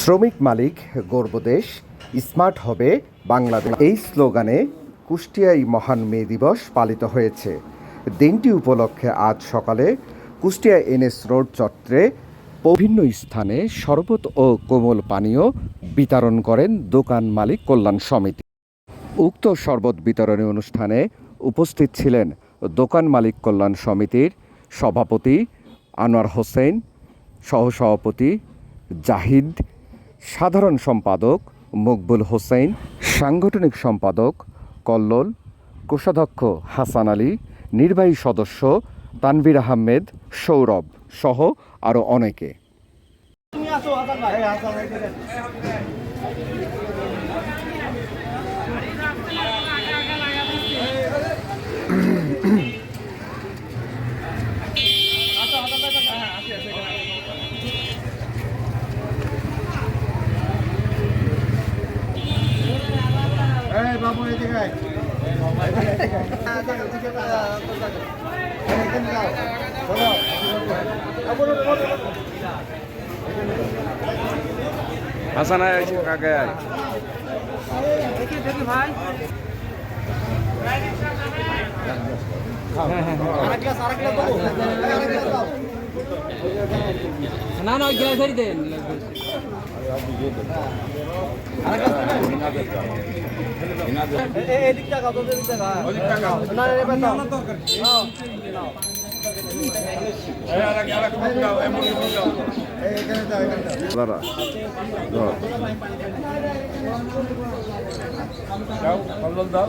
শ্রমিক মালিক গর্বদেশ, স্মার্ট হবে বাংলাদেশ, এই স্লোগানে কুষ্টিয়ায় মহান মে দিবস পালিত হয়েছে। দিনটি উপলক্ষে আজ সকালে কুষ্টিয়া এনএস রোড চত্বরে বিভিন্ন স্থানে শরবত ও কোমল পানীয় বিতরণ করেন দোকান মালিক কল্যাণ সমিতি। উক্ত শরবত বিতরণী অনুষ্ঠানে উপস্থিত ছিলেন দোকান মালিক কল্যাণ সমিতির সভাপতি আনোয়ার হোসেন, সহসভাপতি জাহিদ, সাধারণ সম্পাদক মকবুল হোসেন, সাংগঠনিক সম্পাদক কল্লোল, কোষাধ্যক্ষ হাসান আলী, নির্বাহী সদস্য তানভীর আহমেদ, সৌরভ সহ আরও অনেকে। বাবু এদিকে হাসান কাকে ভাই না না ওই গ্লাস ধরি দেন এদিকটা কত দিকটা না রে বেটা দাদা দাও কল্লোল দাও।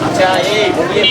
আচ্ছা এই বলিয়ে